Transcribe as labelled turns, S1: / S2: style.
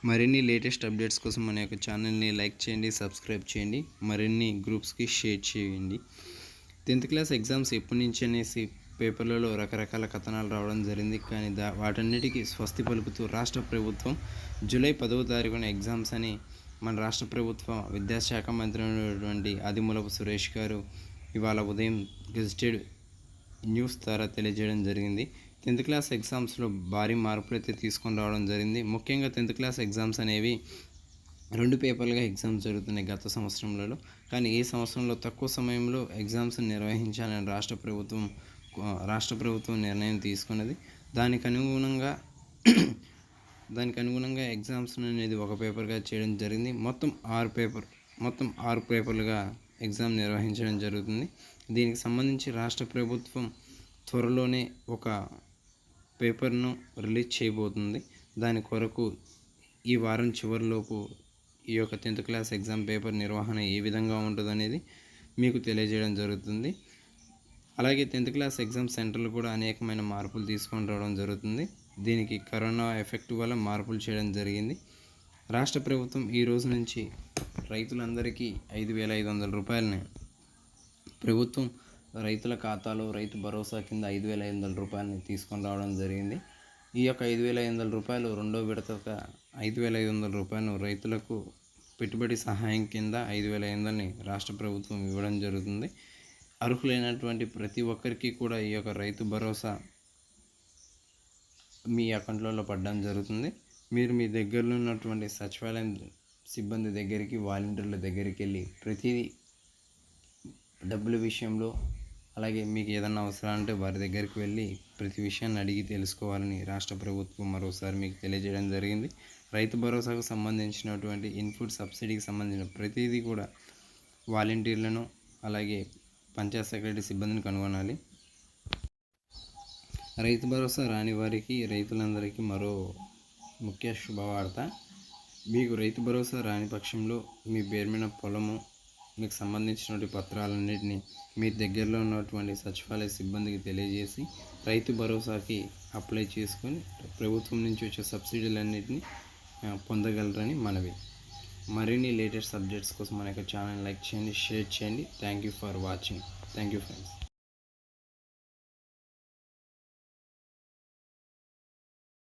S1: మరిన్ని latest updates కోసం మన యొక్క ఛానల్ని లైక్ చేయండి, సబ్స్క్రైబ్ చేయండి, మరిన్ని గ్రూప్స్కి షేర్ చేయండి. 10th క్లాస్ ఎగ్జామ్స్ ఎప్పటి నుంచి అనేసి పేపర్లలో రకరకాల కథనాలు రావడం జరిగింది. కానీ వాటన్నిటికీ స్వస్తి పలుకుతూ రాష్ట్ర ప్రభుత్వం జూలై 10వ తారీఖున ఎగ్జామ్స్ అని మన రాష్ట్ర ప్రభుత్వ విద్యాశాఖ మంత్రి అయినటువంటి ఆదిమూలపు సురేష్ గారు ఇవాళ ఉదయం గెజిటెడ్ న్యూస్ ద్వారా తెలియజేయడం జరిగింది. 10th క్లాస్ ఎగ్జామ్స్లో భారీ మార్పులు అయితే తీసుకొని రావడం జరిగింది. ముఖ్యంగా 10th క్లాస్ ఎగ్జామ్స్ అనేవి 2 పేపర్లుగా ఎగ్జామ్స్ జరుగుతున్నాయి గత సంవత్సరంలో. కానీ ఈ సంవత్సరంలో తక్కువ సమయంలో ఎగ్జామ్స్ నిర్వహించాలని రాష్ట్ర ప్రభుత్వం నిర్ణయం తీసుకున్నది. దానికి అనుగుణంగా ఎగ్జామ్స్ అనేది ఒక పేపర్గా చేయడం జరిగింది. మొత్తం 6 పేపర్లుగా ఎగ్జామ్ నిర్వహించడం జరుగుతుంది. దీనికి సంబంధించి రాష్ట్ర ప్రభుత్వం త్వరలోనే ఒక పేపర్ను రిలీజ్ చేయబోతుంది. దాని కొరకు ఈ వారం చివరిలోపు ఈ యొక్క 10th క్లాస్ ఎగ్జామ్ పేపర్ నిర్వహణ ఏ విధంగా ఉంటుందనేది మీకు తెలియజేయడం జరుగుతుంది. అలాగే 10th క్లాస్ ఎగ్జామ్ సెంటర్లు కూడా అనేకమైన మార్పులు తీసుకొని రావడం జరుగుతుంది. దీనికి కరోనా ఎఫెక్ట్ వల్ల మార్పులు చేయడం జరిగింది. రాష్ట్ర ప్రభుత్వం ఈ రోజు నుంచి రైతులందరికీ 5,500 రూపాయలని ప్రభుత్వం రైతుల ఖాతాలో రైతు భరోసా కింద 5,500 రూపాయలని తీసుకొని రావడం జరిగింది. ఈ యొక్క 5,500 రూపాయలు రెండో విడతగా 5,500 రూపాయలు రైతులకు పెట్టుబడి సహాయం కింద 5,500ని రాష్ట్ర ప్రభుత్వం ఇవ్వడం జరుగుతుంది. అర్హులైనటువంటి ప్రతి ఒక్కరికి కూడా ఈ యొక్క రైతు భరోసా మీ అకౌంట్లలో పడడం జరుగుతుంది. మీరు మీ దగ్గరలో ఉన్నటువంటి సచివాలయం సిబ్బంది దగ్గరికి, వాలంటీర్ల దగ్గరికి వెళ్ళి ప్రతిదీ డబ్బుల విషయంలో, అలాగే మీకు ఏదైనా అవసరాలంటే వారి దగ్గరికి వెళ్ళి ప్రతి విషయాన్ని అడిగి తెలుసుకోవాలని రాష్ట్ర ప్రభుత్వం మరోసారి మీకు తెలియజేయడం జరిగింది. రైతు భరోసాకు సంబంధించినటువంటి ఇన్పుట్ సబ్సిడీకి సంబంధించిన ప్రతిదీ కూడా వాలంటీర్లను, అలాగే పంచాయత్ సెక్రటరీ సిబ్బందిని కనుగొనాలి. రైతు భరోసా రాని వారికి, రైతులందరికీ మరో ముఖ్య శుభవార్త. మీకు రైతు భరోసా రాని పక్షంలో మీ పేరు మీద పొలము, మీకు సంబంధించినటువంటి పత్రాలన్నింటినీ మీ దగ్గరలో ఉన్నటువంటి సచివాలయ సిబ్బందికి తెలియజేసి రైతు భరోసాకి అప్లై చేసుకొని ప్రభుత్వం నుంచి వచ్చే సబ్సిడీలన్నింటినీ పొందగలరని మనవి. మరిన్ని లేటెస్ట్ అప్డేట్స్ కోసం మన యొక్క ఛానల్ లైక్ చేయండి, షేర్ చేయండి. Thank you for watching. Thank you friends.